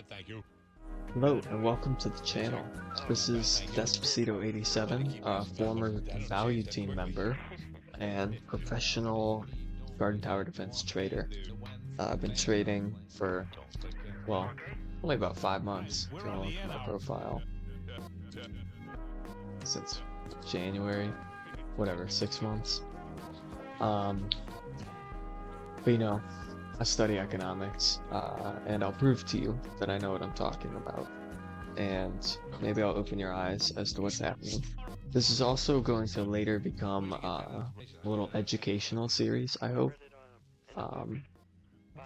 thank you. Hello and welcome to the channel. This is Despacito87, a former value team member and professional Garden Tower Defense trader. I've been trading for, well, only about 5 months, if you want to look at my profile, since January, whatever, 6 months. But I study economics, and I'll prove to you that I know what I'm talking about. And maybe I'll open your eyes as to what's happening. This is also going to later become a little educational series, I hope. Um,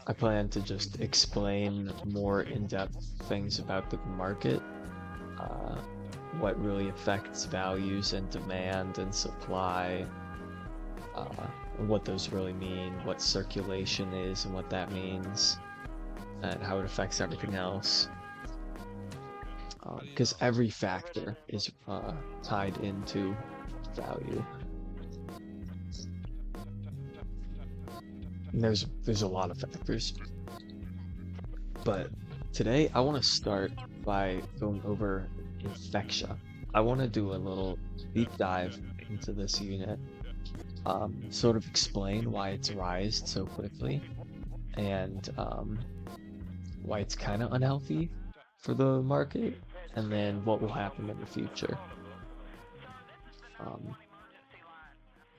I plan to just explain more in-depth things about the market, uh, what really affects values and demand and supply, and what those really mean, what circulation is and what that means, and how it affects everything else. Because every factor is tied into value. And there's a lot of factors, but today I want to start by going over Infectia. I want to do a little deep dive into this unit, sort of explain why it's rised so quickly, and why it's kind of unhealthy for the market, and then what will happen in the future.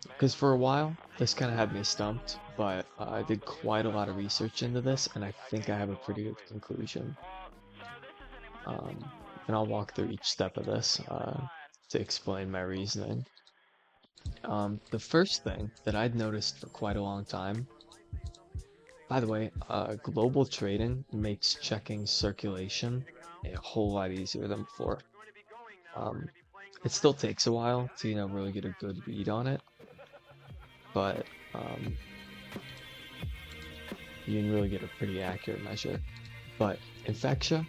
Because for a while, this kind of had me stumped, but I did quite a lot of research into this, and I think I have a pretty good conclusion. Um, and I'll walk through each step of this to explain my reasoning. The first thing that I'd noticed for quite a long time, by the way, global trading makes checking circulation a whole lot easier than before. Um, it still takes a while to, really get a good read on it, but you can really get a pretty accurate measure. But Infectia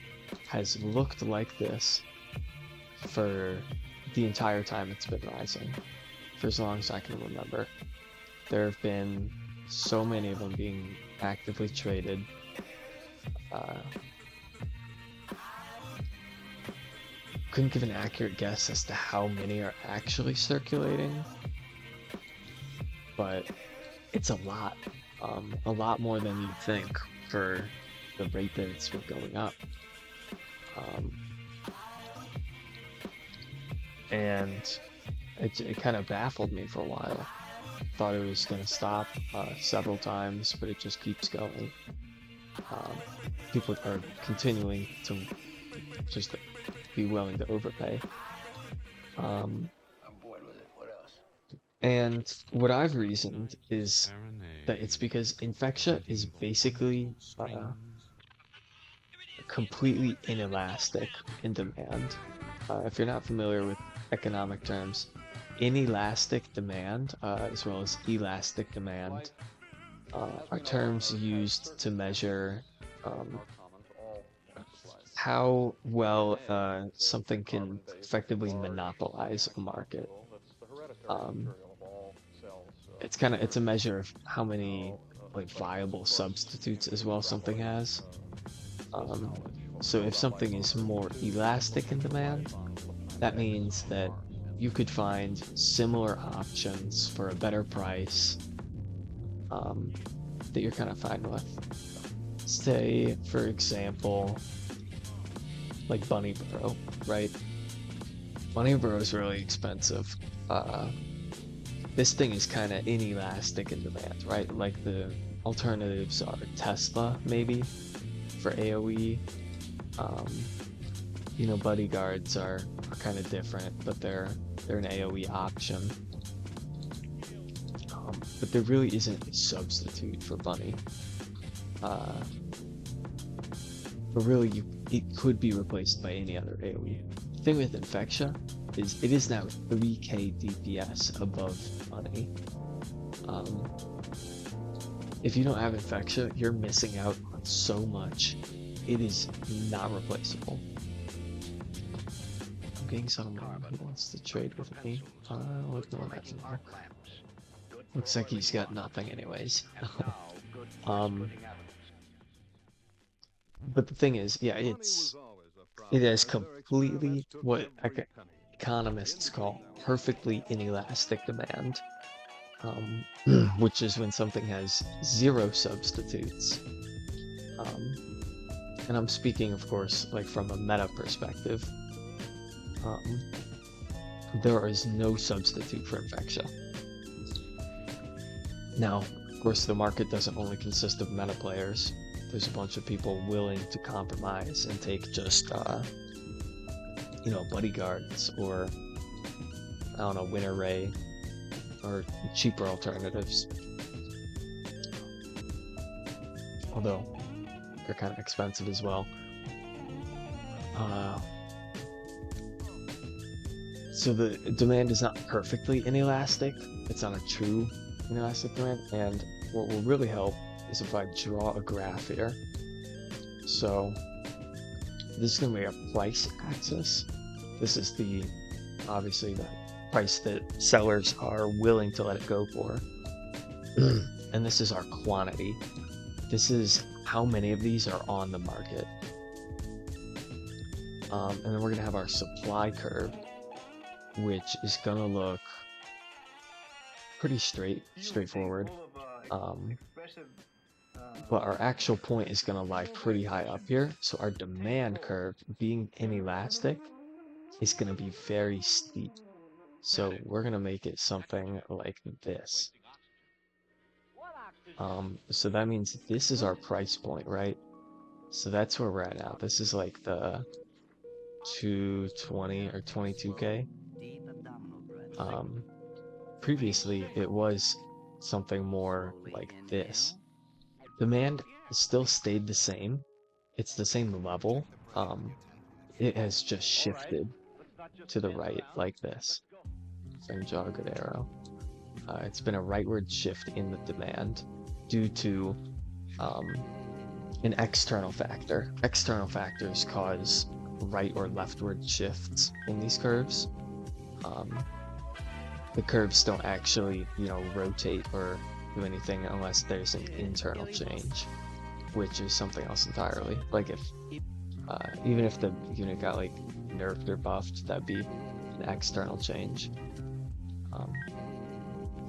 has looked like this for the entire time it's been rising, for as long as I can remember. There have been so many of them being actively traded. Couldn't give an accurate guess as to how many are actually circulating, but it's a lot more than you'd think for the rate that it's been going up. Um, and it kind of baffled me for a while. Thought it was going to stop several times, but it just keeps going. People are continuing to just be willing to overpay. And what I've reasoned is that it's because Infectia is basically completely inelastic in demand. If you're not familiar with economic terms, inelastic demand, as well as elastic demand, are terms used to measure how well something can effectively monopolize a market. Um, it's a measure of how many like viable substitutes as well something has. Um, so if something is more elastic in demand, that means that you could find similar options for a better price, that you're kind of fine with. Say, for example, like Bunny Burrow, right? Bunny Burrow is really expensive. This thing is kind of inelastic in demand, right? Like the alternatives are Tesla, maybe, for AoE. Bodyguards are kind of different, but they're an AoE option. But there really isn't a substitute for Bunny. But really, it could be replaced by any other AoE. The thing with Infectia is it is now 3k DPS above Bunny. If you don't have Infectia, you're missing out on so much. It is not replaceable. I'm getting someone who wants to trade with me. I'll ignore that for now. Looks like he's got nothing anyways. But the thing is, yeah, it is completely what economists call perfectly inelastic demand, um, which is when something has zero substitutes. Um, and I'm speaking, of course, like from a meta perspective. Um, there is no substitute for Infectia. Now, of course, the market doesn't only consist of meta players. There's a bunch of people willing to compromise and take just, bodyguards or, I don't know, Winter Ray or cheaper alternatives. Although they're kind of expensive as well. Uh, so the demand is not perfectly inelastic. It's not a true inelastic demand. And what will really help is if I draw a graph here. So this is going to be a price axis. This is obviously the price that sellers are willing to let it go for. And this is our quantity. This is how many of these are on the market. And then we're going to have our supply curve, which is going to look pretty straightforward. But our actual point is going to lie pretty high up here. So our demand curve, being inelastic, is going to be very steep. So we're going to make it something like this. So that means this is our price point, right? So that's where we're at now. This is like the 220 or 22K. Previously, it was something more like this. Demand still stayed the same. It's the same level. It has just shifted to the right like this. So I can draw a good arrow. It's been a rightward shift in the demand due to an external factor. External factors cause right or leftward shifts in these curves. The curves don't actually, rotate or do anything unless there's an internal change, which is something else entirely. Like even if the unit got like nerfed or buffed, that'd be an external change.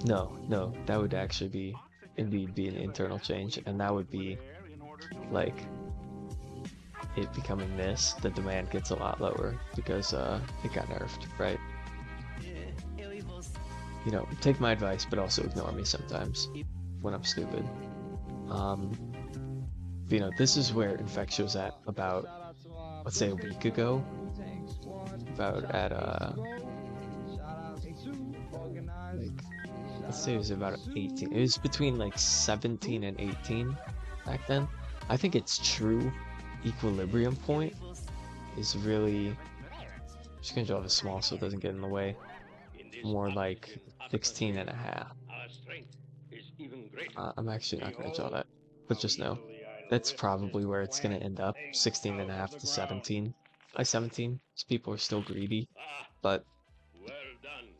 No, that would actually indeed be an internal change, and that would be like it becoming this. The demand gets a lot lower because it got nerfed, right? Take my advice, but also ignore me sometimes when I'm stupid. This is where Infectia was at about, let's say, a week ago. About at like, let's say it was about 18. It was between like 17 and 18 back then. I think its true equilibrium point is really, I'm just gonna draw this small so it doesn't get in the way. More like 16 and a half. I'm actually not going to draw that, but just know that's probably where it's going to end up, 16 and a half to 17. By 17, people are still greedy, but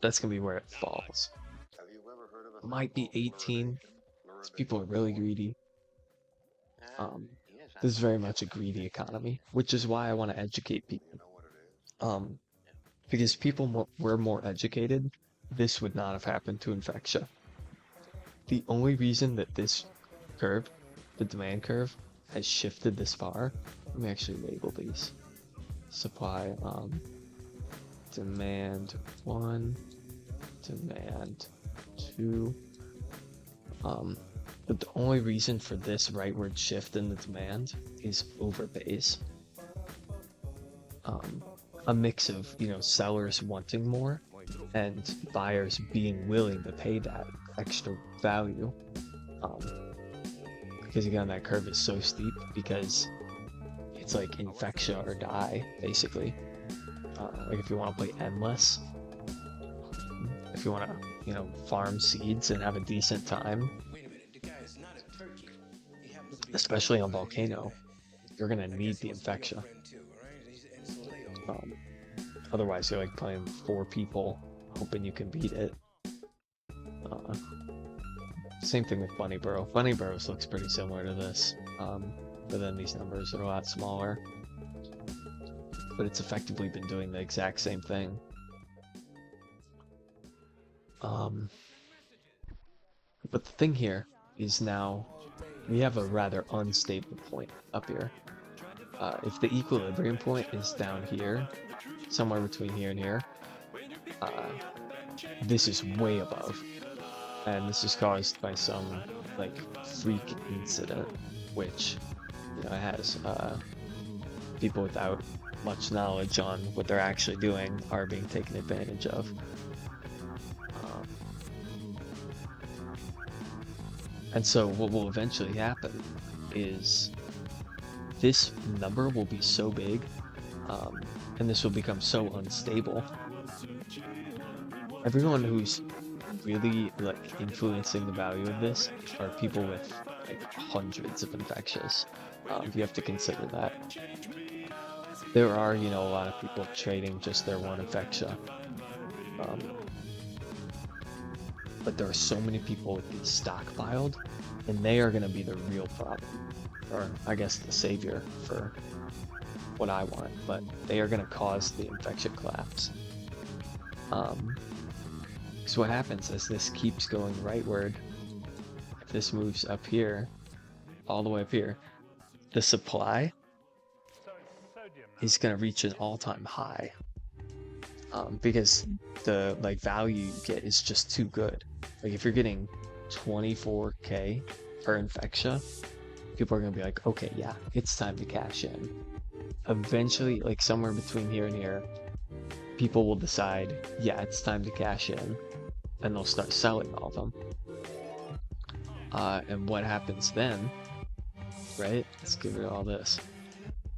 that's going to be where it falls. Might be 18, people are really greedy. This is very much a greedy economy, which is why I want to educate people. Because people were more educated, this would not have happened to Infectia. The only reason that this curve, the demand curve, has shifted this far, let me actually label these. Supply, demand 1, demand 2. But the only reason for this rightward shift in the demand is overpays. A mix of, sellers wanting more and buyers being willing to pay that extra value. Because again, that curve is so steep because it's like Infectia or die, basically. Like if you want to play endless, if you want to, farm seeds and have a decent time, especially on Volcano, you're gonna need the Infectia. Otherwise, you're like playing 4 people, hoping you can beat it. Same thing with Bunny Burrow. Bunny Burrows looks pretty similar to this. but then these numbers are a lot smaller. But it's effectively been doing the exact same thing. But the thing here is now we have a rather unstable point up here. If the equilibrium point is down here, somewhere between here and here, this is way above. And this is caused by some like freak incident, which has people without much knowledge on what they're actually doing are being taken advantage of. And so what will eventually happen is this number will be so big, and this will become so unstable. Everyone who's really like influencing the value of this are people with like hundreds of infectious. You have to consider that. There are, a lot of people trading just their one Infectia. But there are so many people with these stockpiled, and they are going to be the real problem. Or, I guess, the savior for what I want. But they are going to cause the Infectia collapse. So what happens is this keeps going rightward. If this moves up here, all the way up here, the supply is going to reach an all-time high. Because the value you get is just too good. Like if you're getting 24k per Infectia, people are gonna be like, okay, yeah, it's time to cash in. Eventually, like somewhere between here and here, people will decide, yeah, it's time to cash in, and they'll start selling all of them. And what happens then, right? Let's get rid of all this.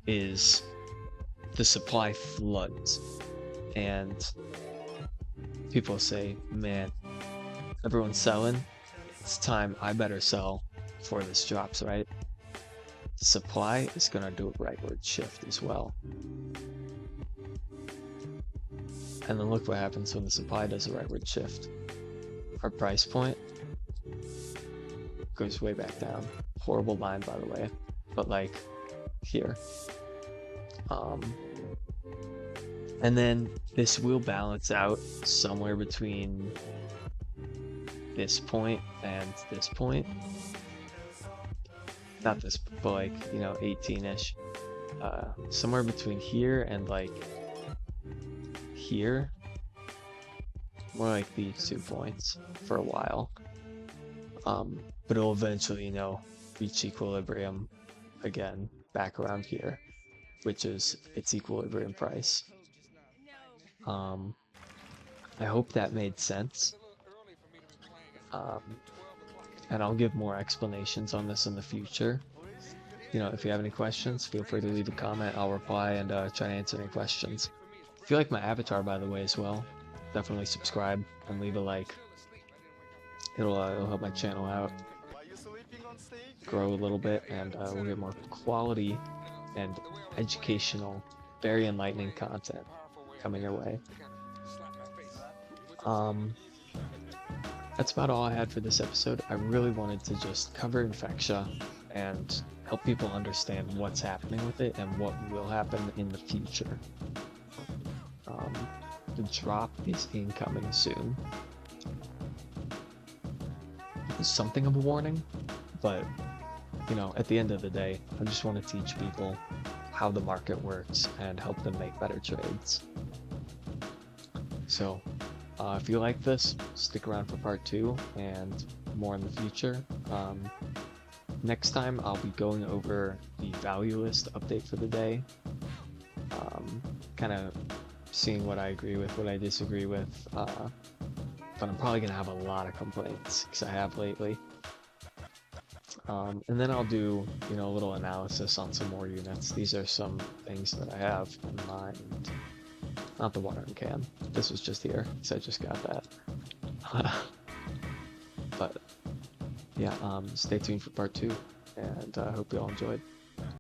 Is the supply floods. And people say, man, everyone's selling, it's time, I better sell before this drops, right? The supply is going to do a rightward shift as well. And then look what happens when the supply does a rightward shift. Our price point goes way back down. Horrible line, by the way, but like here. And then this will balance out somewhere between this point and this point. Not this, but like, 18-ish. Somewhere between here and like here. More like these 2 points for a while. But it'll eventually, reach equilibrium again back around here, which is its equilibrium price. I hope that made sense. And I'll give more explanations on this in the future. If you have any questions, feel free to leave a comment. I'll reply and try to answer any questions. If you like my avatar, by the way, as well, definitely subscribe and leave a like. It'll help my channel out, grow a little bit, and we'll get more quality and educational, very enlightening content coming your way. That's about all I had for this episode. I really wanted to just cover Infectia and help people understand what's happening with it and what will happen in the future. The drop is incoming soon. It's something of a warning, but at the end of the day, I just want to teach people how the market works and help them make better trades. So if you like this, stick around for part 2 and more in the future. Next time I'll be going over the value list update for the day, kind of seeing what I agree with, what I disagree with, but I'm probably going to have a lot of complaints because I have lately. And then I'll do, a little analysis on some more units. These are some things that I have in mind. Not the watering can. This was just here, because I just got that. But, yeah, stay tuned for part 2, and I hope you all enjoyed.